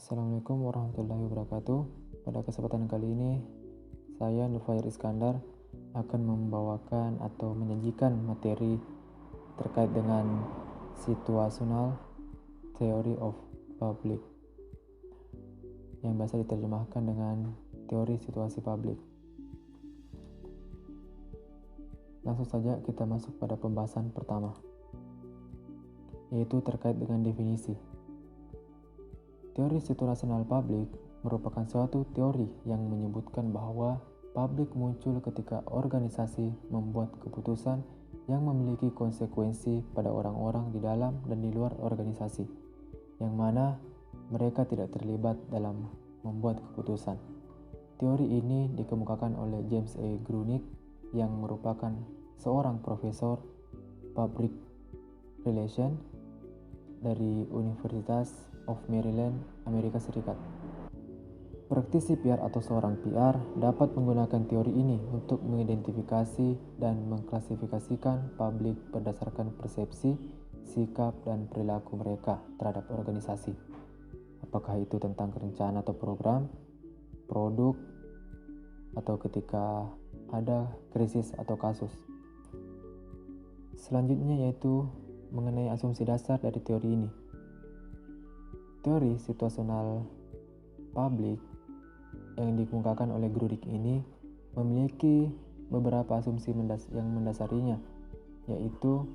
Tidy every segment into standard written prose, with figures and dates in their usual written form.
Assalamualaikum warahmatullahi wabarakatuh. Pada kesempatan kali ini, saya Nurfair Iskandar akan membawakan atau menyajikan materi terkait dengan Situational Theory of Public yang biasa diterjemahkan dengan teori situasi publik. Langsung saja kita masuk pada pembahasan pertama, yaitu terkait dengan definisi. Teori situasional publik merupakan suatu teori yang menyebutkan bahwa publik muncul ketika organisasi membuat keputusan yang memiliki konsekuensi pada orang-orang di dalam dan di luar organisasi, yang mana mereka tidak terlibat dalam membuat keputusan. Teori ini dikemukakan oleh James A. Grunig yang merupakan seorang profesor public relation dari Universitas of Maryland, Amerika Serikat. Praktisi PR atau seorang PR dapat menggunakan teori ini untuk mengidentifikasi dan mengklasifikasikan publik berdasarkan persepsi, sikap, dan perilaku mereka terhadap organisasi. Apakah itu tentang rencana atau program, produk, atau ketika ada krisis atau kasus. Selanjutnya yaitu mengenai asumsi dasar dari teori ini. Teori situasional publik yang dikemukakan oleh Grunig ini memiliki beberapa asumsi yang mendasarinya, yaitu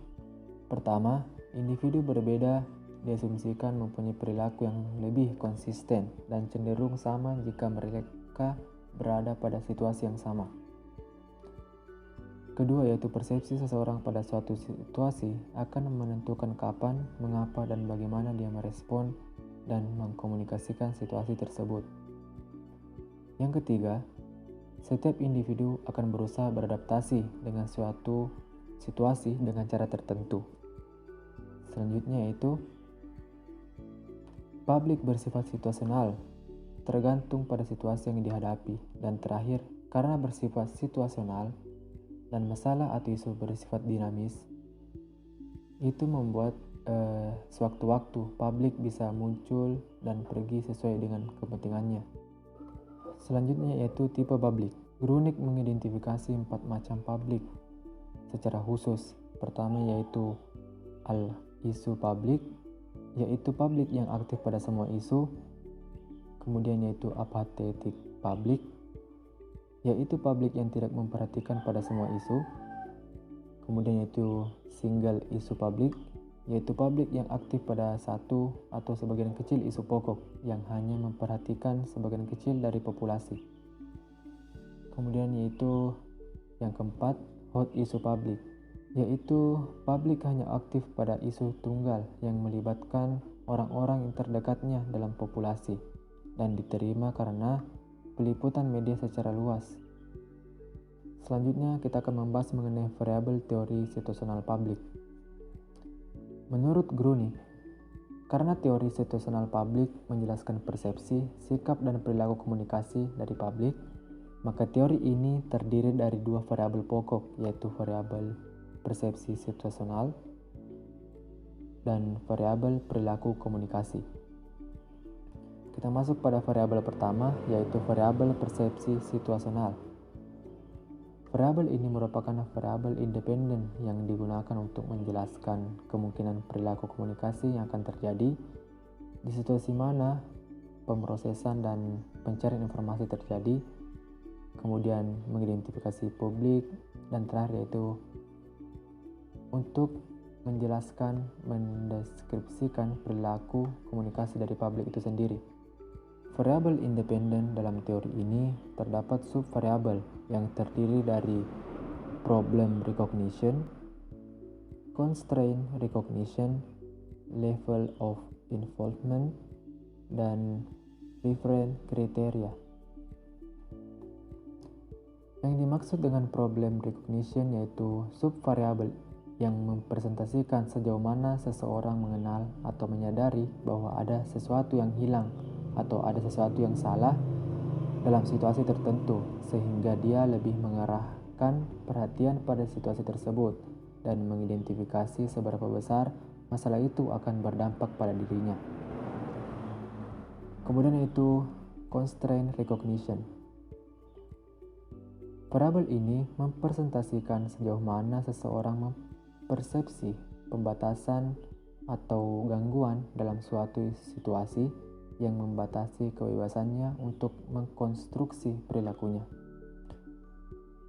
pertama, individu berbeda diasumsikan mempunyai perilaku yang lebih konsisten dan cenderung sama jika mereka berada pada situasi yang sama. Kedua, yaitu persepsi seseorang pada suatu situasi akan menentukan kapan, mengapa, dan bagaimana dia merespon dan mengkomunikasikan situasi tersebut. Yang ketiga, setiap individu akan berusaha beradaptasi dengan suatu situasi dengan cara tertentu. Selanjutnya yaitu publik bersifat situasional, tergantung pada situasi yang dihadapi. Dan terakhir, karena bersifat situasional dan masalah atau isu bersifat dinamis, itu membuat sewaktu-waktu publik bisa muncul dan pergi sesuai dengan kepentingannya. Selanjutnya yaitu tipe publik. Grunig mengidentifikasi 4 macam publik secara khusus. Pertama yaitu al-isu publik, yaitu publik yang aktif pada semua isu. Kemudian yaitu apathetic publik, yaitu publik yang tidak memperhatikan pada semua isu. Kemudian yaitu single isu publik, yaitu publik yang aktif pada satu atau sebagian kecil isu pokok yang hanya memperhatikan sebagian kecil dari populasi. Kemudian yaitu yang keempat, hot isu publik, yaitu publik hanya aktif pada isu tunggal yang melibatkan orang-orang yang terdekatnya dalam populasi dan diterima karena peliputan media secara luas. Selanjutnya kita akan membahas mengenai variabel teori situasional publik. Menurut Grunig, karena teori situasional publik menjelaskan persepsi, sikap, dan perilaku komunikasi dari publik, maka teori ini terdiri dari 2 variabel pokok, yaitu variabel persepsi situasional dan variabel perilaku komunikasi. Kita masuk pada variabel pertama, yaitu variabel persepsi situasional. Variabel ini merupakan variabel independen yang digunakan untuk menjelaskan kemungkinan perilaku komunikasi yang akan terjadi di situasi mana pemrosesan dan pencarian informasi terjadi, kemudian mengidentifikasi publik, dan terakhir yaitu untuk menjelaskan, mendeskripsikan perilaku komunikasi dari publik itu sendiri. Variabel independen dalam teori ini terdapat subvariabel yang terdiri dari problem recognition, constraint recognition, level of involvement, dan reference criteria. Yang dimaksud dengan problem recognition yaitu subvariabel yang mempresentasikan sejauh mana seseorang mengenal atau menyadari bahwa ada sesuatu yang hilang atau ada sesuatu yang salah dalam situasi tertentu, sehingga dia lebih mengarahkan perhatian pada situasi tersebut dan mengidentifikasi seberapa besar masalah itu akan berdampak pada dirinya. Kemudian yaitu constraint recognition. Variabel ini mempresentasikan sejauh mana seseorang mempersepsi pembatasan atau gangguan dalam suatu situasi yang membatasi kebebasannya untuk mengkonstruksi perilakunya.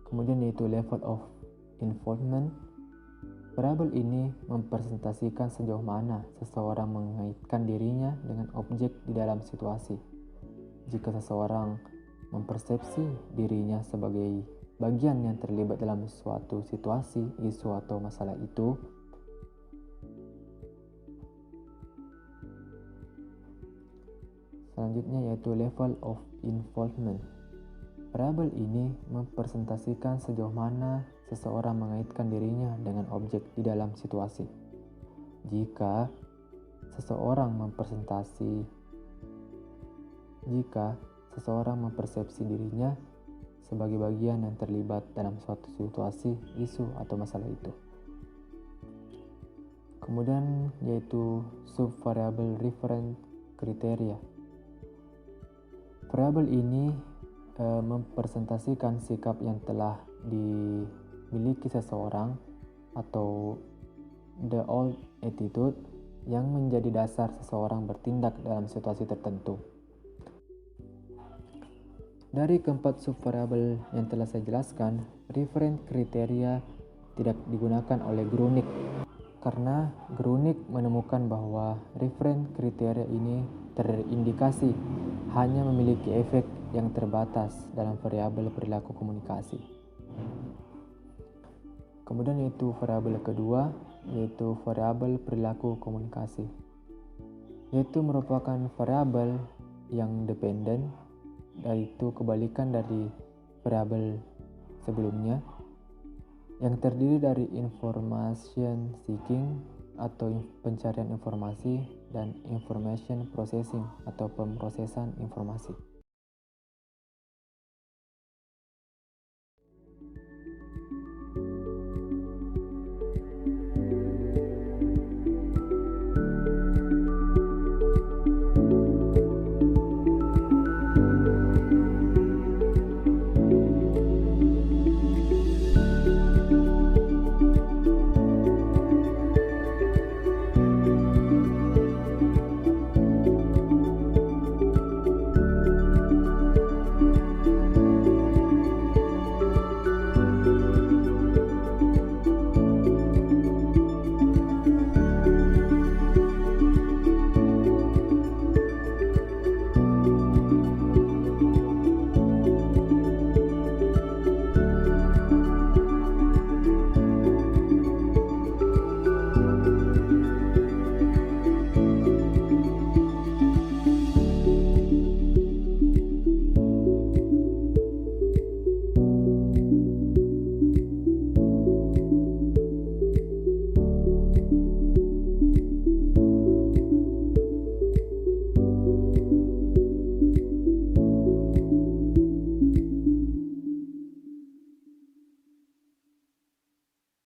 Kemudian yaitu level of involvement. Variabel ini mempresentasikan sejauh mana seseorang mengaitkan dirinya dengan objek di dalam situasi. Jika seseorang mempersepsi dirinya sebagai bagian yang terlibat dalam suatu situasi, isu atau masalah itu, selanjutnya yaitu level of involvement. Variabel ini mempresentasikan sejauh mana seseorang mengaitkan dirinya dengan objek di dalam situasi. Jika seseorang mempersepsi dirinya sebagai bagian yang terlibat dalam suatu situasi, isu, atau masalah itu. Kemudian yaitu subvariabel reference kriteria. Variabel ini mempresentasikan sikap yang telah dimiliki seseorang atau the old attitude yang menjadi dasar seseorang bertindak dalam situasi tertentu. Dari keempat subvariabel yang telah saya jelaskan, reference kriteria tidak digunakan oleh Grunik karena Grunik menemukan bahwa reference kriteria ini terindikasi hanya memiliki efek yang terbatas dalam variabel perilaku komunikasi. Kemudian yaitu variabel kedua, yaitu variabel perilaku komunikasi, yaitu merupakan variabel yang dependen, yaitu kebalikan dari variabel sebelumnya, yang terdiri dari information seeking atau pencarian informasi dan information processing atau pemrosesan informasi.